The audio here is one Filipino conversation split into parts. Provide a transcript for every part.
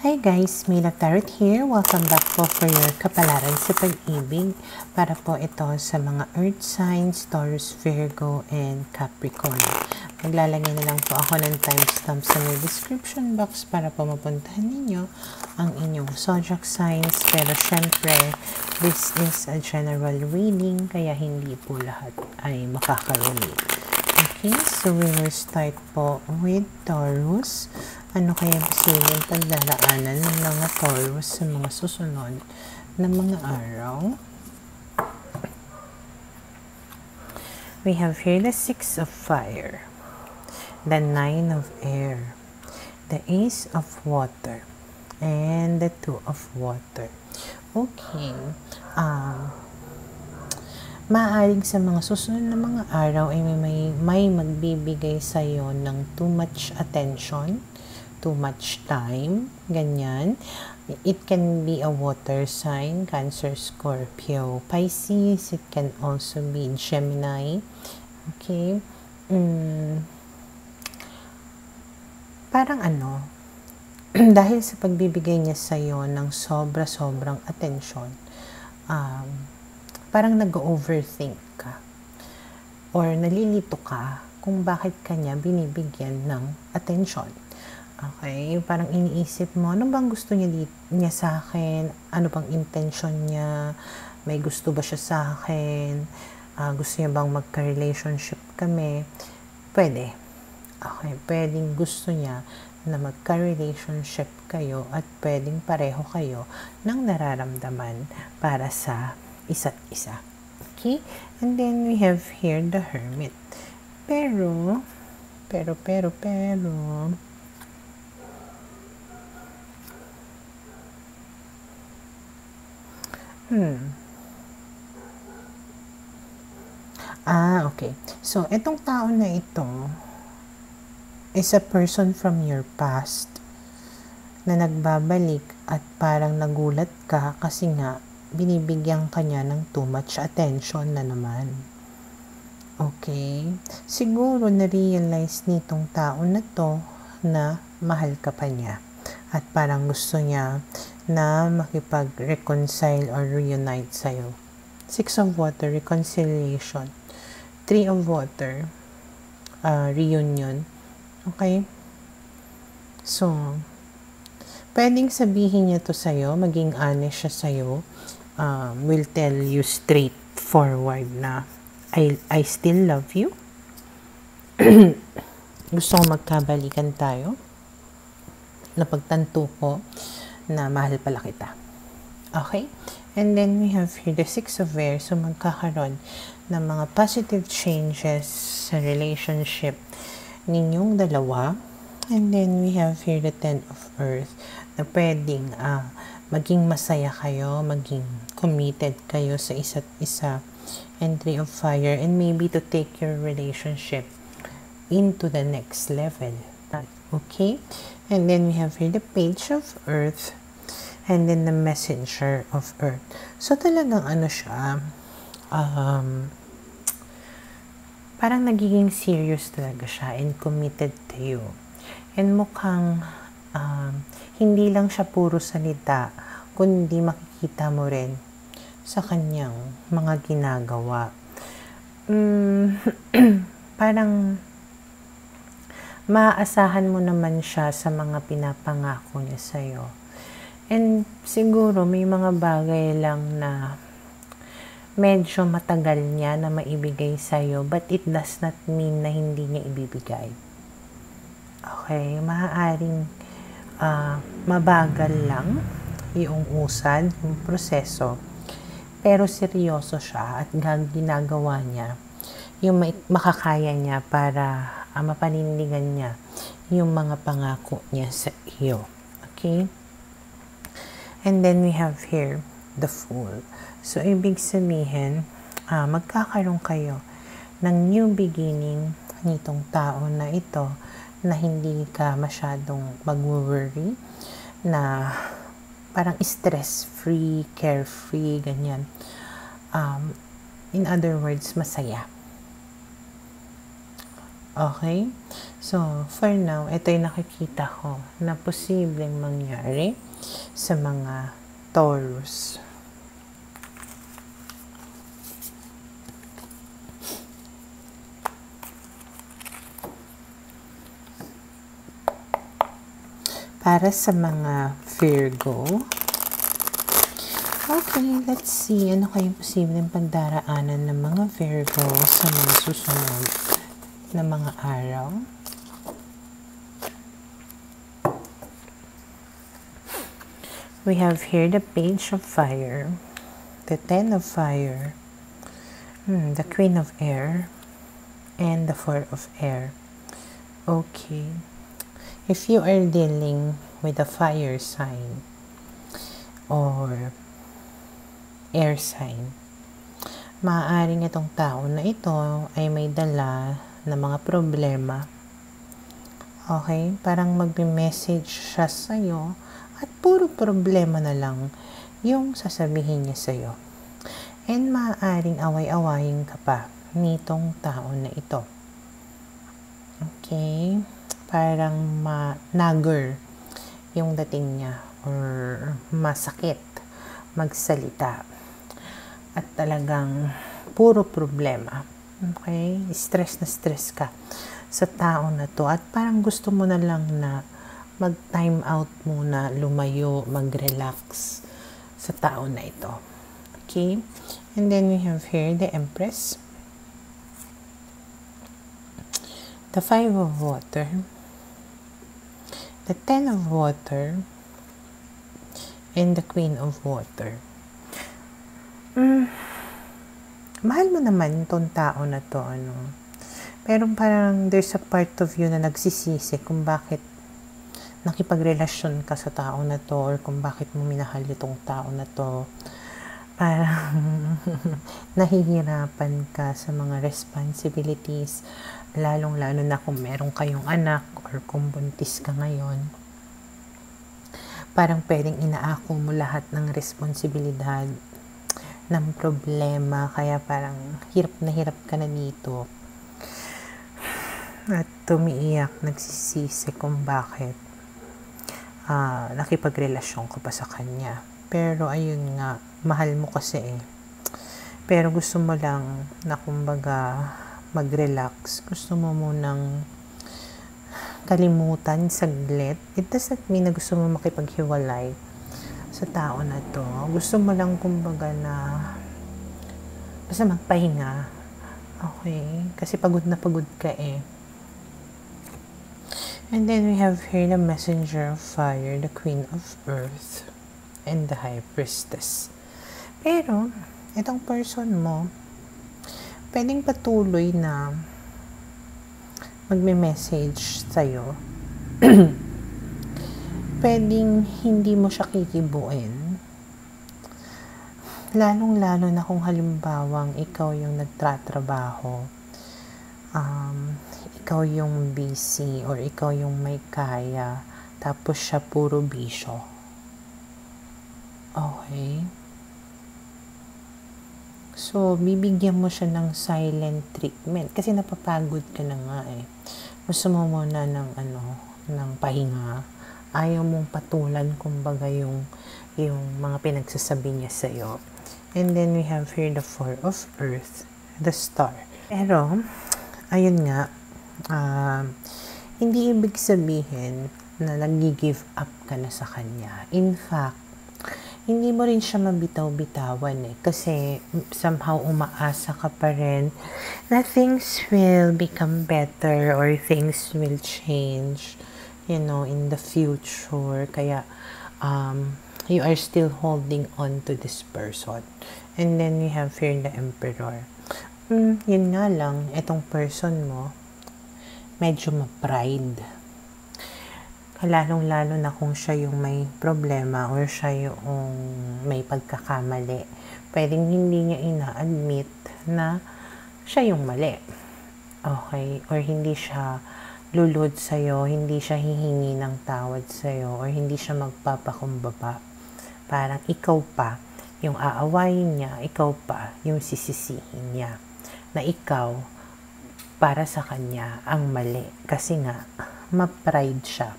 Hi guys, Mila Tarot here. Welcome back po for your kapalaran sa pag-ibig. Para po ito sa mga Earth signs, Taurus, Virgo, and Capricorn. Maglalagay na lang po ako ng timestamp sa may description box para po mapuntahan ninyo ang inyong zodiac signs. Pero syempre, this is a general reading, kaya hindi po lahat ay makaka-relate. Okay, so we will start po with Taurus. Ano kaya posibleng pagdaraanan ng mga Taurus sa mga susunod na mga araw? We have here the 6 of Fire, the 9 of Air, the Ace of Water, and the 2 of Water. Okay. Maaaring sa mga susunod na mga araw ay may magbibigay sa'yo ng too much attention, too much time, ganyan. It can be a water sign, Cancer, Scorpio, Pisces. It can also be Gemini. Okay. Parang dahil sa pagbibigay niya sa'yo ng sobrang attention, parang nag-overthink ka or nalilito ka kung bakit kanya binibigyan ng attention. Okay, parang iniisip mo, ano bang gusto niya sa akin? Ano bang intention niya? May gusto ba siya sa akin? Gusto niya bang magka-relationship kami? Pwede. Okay, pwedeng gusto niya na magka-relationship kayo at pwedeng pareho kayo ng nararamdaman para sa isa't isa. Okay? And then we have here the Hermit. Pero okay. So, itong tao na ito is a person from your past na nagbabalik at parang nagulat ka kasi nga binibigyan ka niya ng too much attention na naman. Okay? Siguro na-realize nitong tao na to na mahal ka pa niya at parang gusto niya na makipag-reconcile or reunite sa'yo. 6 of Water, reconciliation. 3 of Water, reunion. Okay? So, pwedeng sabihin niya to sa'yo, maging honest siya sa'yo, will tell you straightforward na, I still love you. Gusto ko magkabalikan tayo. Napagtanto ko na mahal pala kita. Okay? And then we have here the 6 of Air. So, magkakaroon ng mga positive changes sa relationship ninyong dalawa. And then we have here the 10 of Earth na pwedeng maging masaya kayo, maging committed kayo sa isa't isa. And 3 of Fire, and maybe to take your relationship into the next level. Okay? And then we have here the Page of Earth, and then the Messenger of Earth. So, talagang siya, parang nagiging serious talaga siya and committed to you. And mukhang hindi lang siya puro salita, kundi makikita mo rin sa kanyang mga ginagawa. Parang maaasahan mo naman siya sa mga pinapangako niya sa'yo. And siguro may mga bagay lang na medyo matagal niya na maibigay sa'yo, but it does not mean na hindi niya ibibigay. Okay? Maaaring mabagal lang yung usad, yung proseso, pero seryoso siya at ginagawa niya yung makakaya niya para mapanindigan niya yung mga pangako niya sa iyo. Okay? And then we have here the Fool. So, ibig sabihin, magkakaroon kayo ng new beginning nitong tao na ito na hindi ka masyadong mag-worry, na parang stress-free, carefree, ganyan. In other words, masaya. Okay? So, for now, ito yung nakikita ko na posibleng mangyari sa mga Taurus. Para sa mga Virgo, okay, let's see. Ano kayong posibleng pagdaraanan ng mga Virgo sa mga susunod na mga araw? We have here the Page of Fire, the Ten of Fire, the Queen of Air, and the Four of Air. Okay. If you are dealing with a fire sign or air sign, maaaring itong tao na ito ay may dala na mga problema. Okay? Parang magme-message siya sa'yo at puro problema na lang yung sasabihin niya sa'yo. And maaaring away-awayin ka pa nitong tao na ito. Okay? Parang nagger yung dating niya or masakit magsalita at talagang puro problema. Okay? Stress na stress ka sa tao na to at parang gusto mo na lang na mag-time out muna, lumayo, mag-relax sa tao na ito. Okay? And then we have here the Empress, the Five of Water, the Ten of Water, and the Queen of Water. Mahal mo naman itong tao na to, ano? Pero parang there's a part of you na nagsisisi kung bakit nakipagrelasyon ka sa tao na to or kung bakit mo minahal itong tao na to. Parang nahihirapan ka sa mga responsibilities, lalong-lalo na kung meron kayong anak or kung buntis ka ngayon. Parang pwedeng inaako mo lahat ng responsibilidad, ng problema, kaya parang hirap na hirap ka na dito. At tumiiyak, nagsisisi kung bakit nakipagrelasyon ko pa sa kanya. Pero ayun nga, mahal mo kasi eh. Pero gusto mo lang na kumbaga mag-relax. Gusto mo munang kalimutan saglit. It doesn't mean na gusto mo makipaghiwalay sa tao na to. Gusto mo lang kumbaga na basta magpahinga. Okay? Kasi pagod na pagod ka eh. And then we have here the Messenger of Fire, the Queen of Earth, and the High Priestess. Pero, itong person mo, pwedeng patuloy na magme-message sa'yo. Pwedeng hindi mo siya kikibuin. Lalong-lalo na kung halimbawang ikaw yung nagtatrabaho, ikaw yung busy or ikaw yung may kaya, tapos siya puro bisyo. Okay? So, bibigyan mo siya ng silent treatment kasi napapagod ka na nga eh. Gusto mo muna ng pahinga. Ayaw mong patulan kumbaga yung mga pinagsasabi niya sa'yo. And then we have here the Four of Earth, the Star. Pero, ayun nga, hindi ibig sabihin na nag-give up ka na sa kanya. In fact, hindi mo rin siya mabitaw-bitawan eh. Kasi somehow umaasa ka pa rin na things will become better or things will change, in the future. Kaya, you are still holding on to this person. And then we have here the Emperor. Yun nga lang, itong person mo, medyo ma-pride. Lalong-lalo na kung siya yung may problema or siya yung may pagkakamali. Pwedeng hindi niya ina-admit na siya yung mali. Okay? Or hindi siya lulod sa'yo, hindi siya hihingi ng tawad sa'yo, or hindi siya magpapakumbaba. Parang ikaw pa yung aawayin niya, ikaw pa yung sisisihin niya. Na ikaw para sa kanya ang mali. Kasi nga, ma-pride siya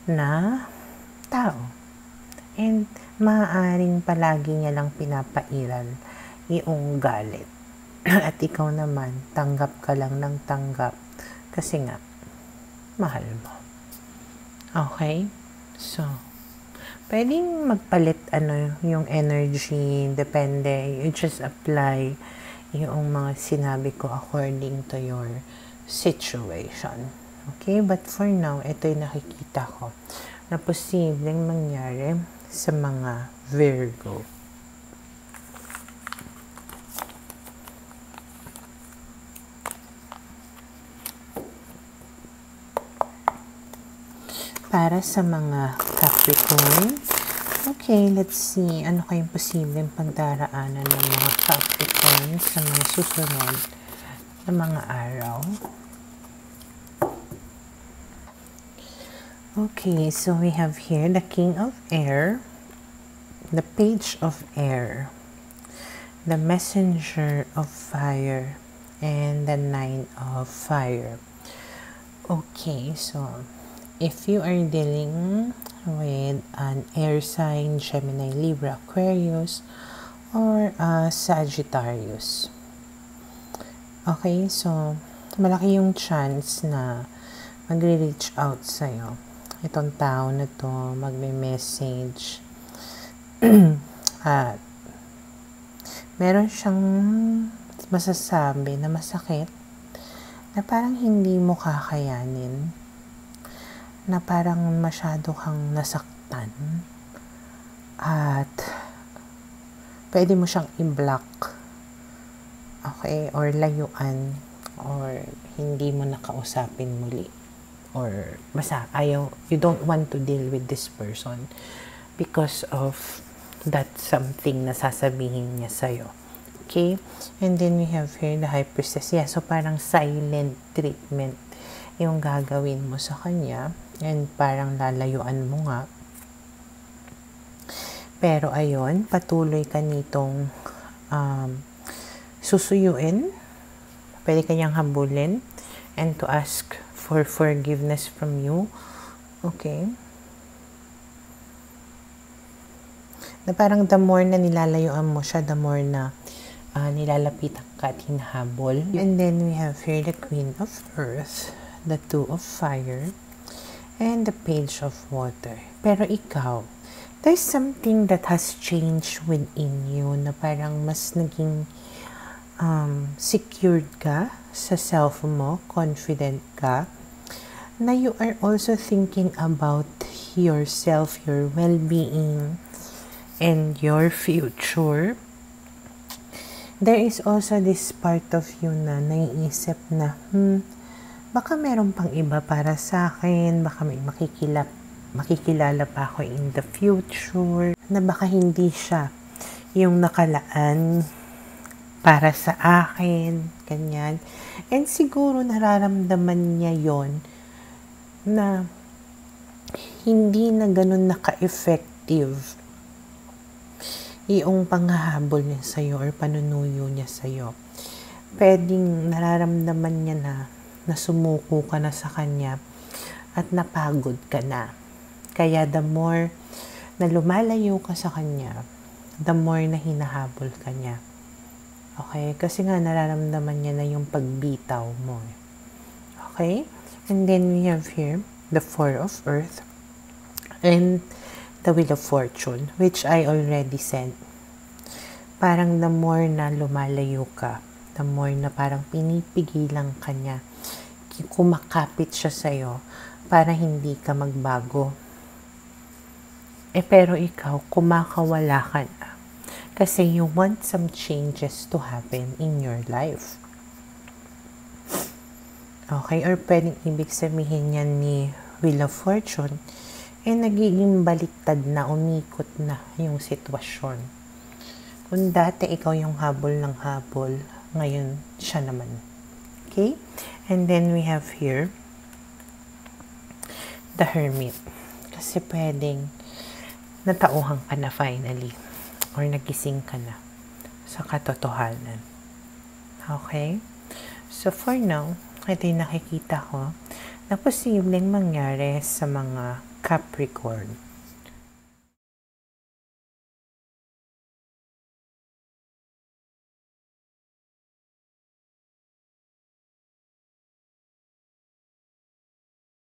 na tao. And maaaring palagi niya lang pinapairal yung galit. At ikaw naman, tanggap ka lang ng tanggap. Kasi nga, mahal mo. Okay? So, pwedeng magpalit yung energy, depende. You just apply yung mga sinabi ko according to your situation. Okay? But for now, ito yung nakikita ko na posibleng mangyari sa mga Virgo. Para sa mga Capricorn, okay, let's see, ano kayong posibleng pagdaraanan ng mga Capricorn sa mga susunod na mga araw. Okay, so we have here the King of Air, the Page of Air, the Messenger of Fire, and the Nine of Fire. Okay, so if you are dealing with an air sign, Gemini, Libra, Aquarius, or Sagittarius. Okay, so malaki yung chance na magre-reach out sa'yo. Itong tao na to, magme-message. At meron siyang masasabi na masakit na parang hindi mo kakayanin, na parang masyado kang nasaktan at pwede mo siyang i-block, okay, or layuan, or hindi mo nakausapin muli, or basta ayaw, you don't want to deal with this person because of that something na sasabihin niya sa'yo. Okay? And then we have here the High Priestess. Yeah, so parang silent treatment yung gagawin mo sa kanya, and parang lalayuan mo nga. Pero ayun, patuloy ka nitong susuyuin. Pwede kanyang habulin and to ask for forgiveness from you. Okay? Na parang the more na nilalayuan mo siya, the more na nilalapitan ka at hinahabol. And then we have here the Queen of Earth, the Two of Fire, and the Page of Water. Pero ikaw, there's something that has changed within you na parang mas naging secured ka sa self mo, confident ka, na you are also thinking about yourself, your well-being, and your future. There is also this part of you na naiisip na, baka meron pang iba para sa akin, baka may makikilala pa ako in the future, na baka hindi siya yung nakalaan para sa akin, ganyan. And siguro nararamdaman niya yon na hindi na ganun naka-effective yung panghahabol niya sa'yo or panunuyo niya sa'yo. Pwedeng nararamdaman niya na sumuko ka na sa kanya at napagod ka na. Kaya the more na lumalayo ka sa kanya, the more na hinahabol ka niya. Okay? Kasi nga nararamdaman niya na yung pagbitaw mo. Okay? And then we have here the Four of Earth and the Wheel of Fortune, which I already sent. Parang the more na lumalayo ka, the more na parang pinipigilan ka niya, kumakapit siya sa'yo para hindi ka magbago. Pero ikaw, kumakawala ka na. Kasi you want some changes to happen in your life. Okay? Or pwedeng ibig sabihin yan ni Wheel of Fortune, nagiging baliktad na, umikot na yung sitwasyon. Kung dati ikaw yung habol ng habol, ngayon siya naman. Okay? And then we have here the Hermit. Kasi pwedeng natauhan ka na finally, or nagising ka na sa katotohanan. Okay? So for now, ito yung nakikita ko na posibleng mangyari sa mga Capricorn.